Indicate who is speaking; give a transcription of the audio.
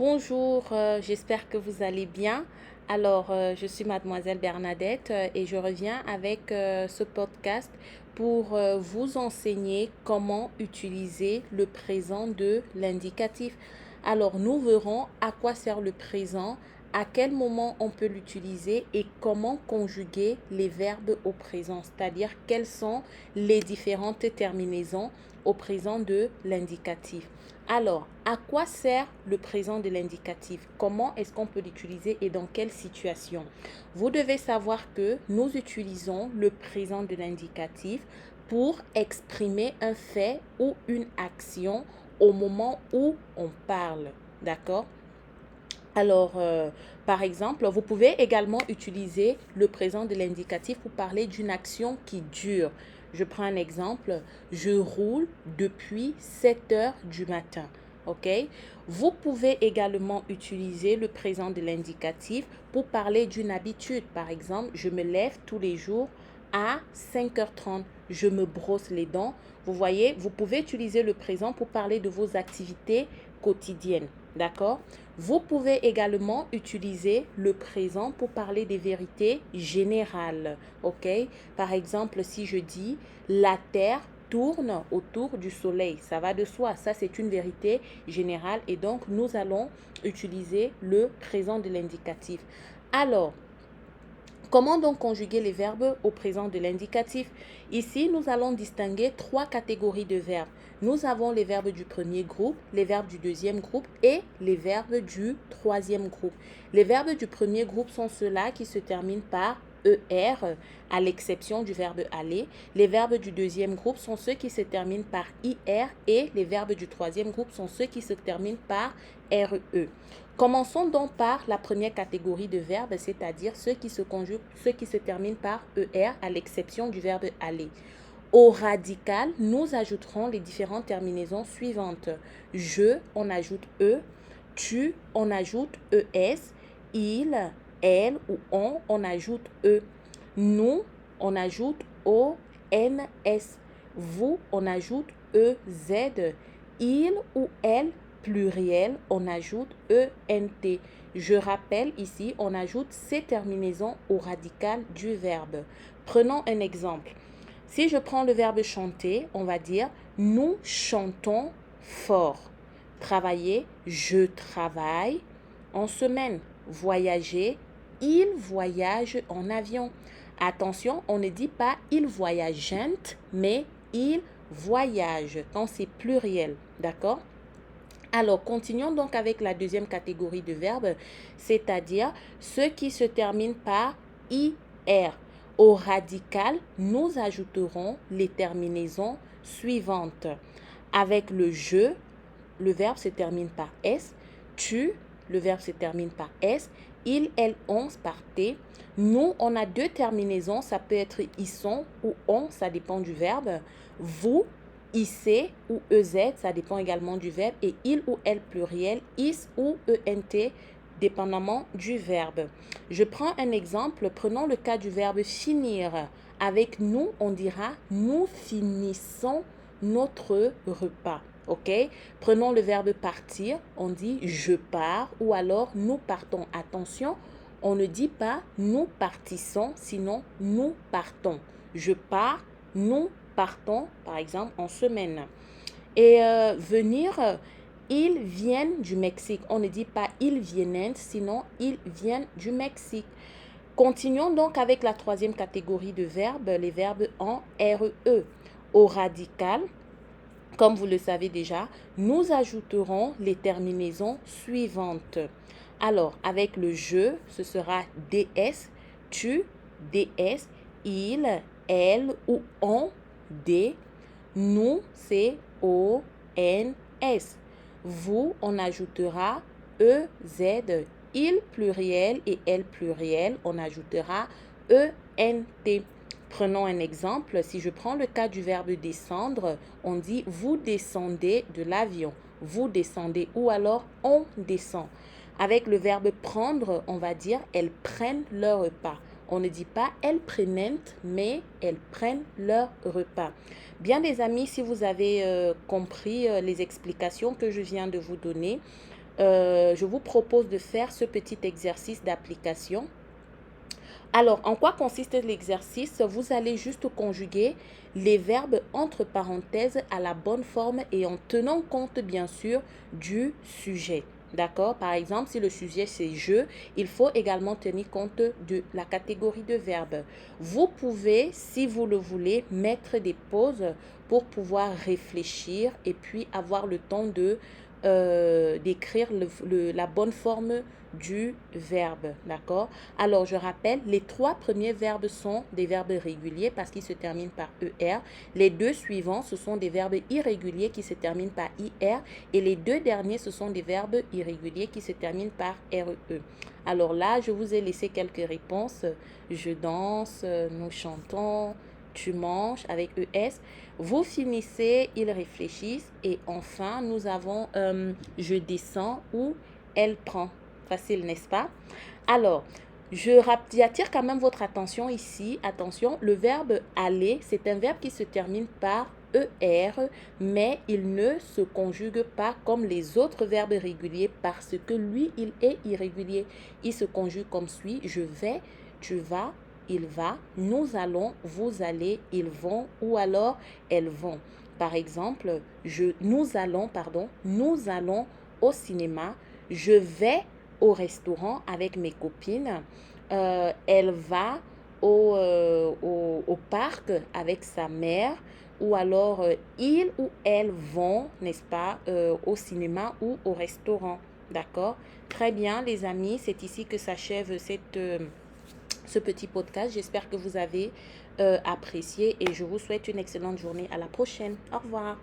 Speaker 1: Bonjour, j'espère que vous allez bien. Je suis Mademoiselle Bernadette et je reviens avec ce podcast pour vous enseigner comment utiliser le présent de l'indicatif. Alors, nous verrons à quoi sert le présent, à quel moment on peut l'utiliser et comment conjuguer les verbes au présent, c'est-à-dire quelles sont les différentes terminaisons au présent de l'indicatif. Alors, à quoi sert le présent de l'indicatif? Comment est-ce qu'on peut l'utiliser et dans quelle situation? Vous devez savoir que nous utilisons le présent de l'indicatif pour exprimer un fait ou une action au moment où on parle. D'accord? Par exemple, vous pouvez également utiliser le présent de l'indicatif pour parler d'une action qui dure. Je prends un exemple. Je roule depuis 7 heures du matin. OK? Vous pouvez également utiliser le présent de l'indicatif pour parler d'une habitude. Par exemple, je me lève tous les jours à 5h30. Je me brosse les dents. Vous voyez, vous pouvez utiliser le présent pour parler de vos activités quotidiennes. D'accord? Vous pouvez également utiliser le présent pour parler des vérités générales. OK? Par exemple, si je dis la Terre tourne autour du soleil, ça va de soi. Ça, c'est une vérité générale et donc nous allons utiliser le présent de l'indicatif. Alors, comment donc conjuguer les verbes au présent de l'indicatif? Ici, nous allons distinguer trois catégories de verbes. Nous avons les verbes du premier groupe, les verbes du deuxième groupe et les verbes du troisième groupe. Les verbes du premier groupe sont ceux-là qui se terminent par ER, à l'exception du verbe aller. Les verbes du deuxième groupe sont ceux qui se terminent par IR et les verbes du troisième groupe sont ceux qui se terminent par RE. Commençons donc par la première catégorie de verbes, c'est-à-dire ceux qui se terminent par ER à l'exception du verbe aller. Au radical, nous ajouterons les différentes terminaisons suivantes. Je, on ajoute E. Tu, on ajoute ES. Il, elle ou on ajoute E. Nous, on ajoute ONS. Vous, on ajoute EZ. Il ou elle, pluriel, on ajoute ENT. Je rappelle ici, on ajoute ces terminaisons au radical du verbe. Prenons un exemple. Si je prends le verbe chanter, on va dire nous chantons fort. Travailler, je travaille en semaine. Voyager, il voyage en avion. Attention, on ne dit pas il voyagent, mais il voyage quand c'est pluriel. D'accord? Alors, continuons donc avec la deuxième catégorie de verbes, c'est-à-dire ceux qui se terminent par IR. Au radical, nous ajouterons les terminaisons suivantes. Avec le je, le verbe se termine par S. Tu, le verbe se termine par S. Il, elle, on par T. Nous, on a deux terminaisons. Ça peut être ils sont ou on, ça dépend du verbe. Vous, IC ou EZ, ça dépend également du verbe. Et il ou elle pluriel, is ou ENT, dépendamment du verbe. Je prends un exemple. Prenons le cas du verbe finir. Avec nous, on dira nous finissons notre repas. OK? Prenons le verbe partir. On dit je pars ou alors nous partons. Attention, on ne dit pas nous partissons, sinon nous partons. Je pars, nous partons, par exemple, en semaine. Et venir, ils viennent du Mexique. On ne dit pas ils viennent, sinon ils viennent du Mexique. Continuons donc avec la troisième catégorie de verbes, les verbes en RE. Au radical, comme vous le savez déjà, nous ajouterons les terminaisons suivantes. Alors, avec le je, ce sera DS, tu, DS, il, elle ou on, D, nous, c'est ONS. Vous, on ajoutera EZ, il pluriel et elle pluriel, on ajoutera ENT. Prenons un exemple. Si je prends le cas du verbe descendre, on dit vous descendez de l'avion. Vous descendez ou alors on descend. Avec le verbe prendre, on va dire elles prennent leur repas. On ne dit pas elles prennent, mais elles prennent leur repas. Bien des amis, si vous avez compris les explications que je viens de vous donner, je vous propose de faire ce petit exercice d'application. Alors, en quoi consiste l'exercice? Vous allez juste conjuguer les verbes entre parenthèses à la bonne forme et en tenant compte, bien sûr, du sujet. D'accord? Par exemple, si le sujet c'est je, il faut également tenir compte de la catégorie de verbes. Vous pouvez, si vous le voulez, mettre des pauses pour pouvoir réfléchir et puis avoir le temps de d'écrire la bonne forme du verbe. D'accord? Alors, je rappelle, les 3 premiers verbes sont des verbes réguliers parce qu'ils se terminent par ER. Les 2 suivants, ce sont des verbes irréguliers qui se terminent par IR. Et les 2 derniers, ce sont des verbes irréguliers qui se terminent par RE. Alors là, je vous ai laissé quelques réponses. Je danse, nous chantons, tu manges avec ES. Vous finissez, ils réfléchissent. Et enfin, nous avons je descends ou elle prend. Facile, n'est-ce pas? Alors, j'attire quand même votre attention ici. Attention, le verbe aller, c'est un verbe qui se termine par ER, mais il ne se conjugue pas comme les autres verbes réguliers parce que lui, il est irrégulier. Il se conjugue comme suit: je vais, tu vas, il va, nous allons, vous allez, ils vont ou alors elles vont. Par exemple, nous allons au cinéma, je vais au restaurant avec mes copines. Elle va au parc avec sa mère. Ou alors, ils ou elles vont, n'est-ce pas, au cinéma ou au restaurant. D'accord? Très bien, les amis. C'est ici que s'achève ce petit podcast. J'espère que vous avez apprécié et je vous souhaite une excellente journée. À la prochaine. Au revoir.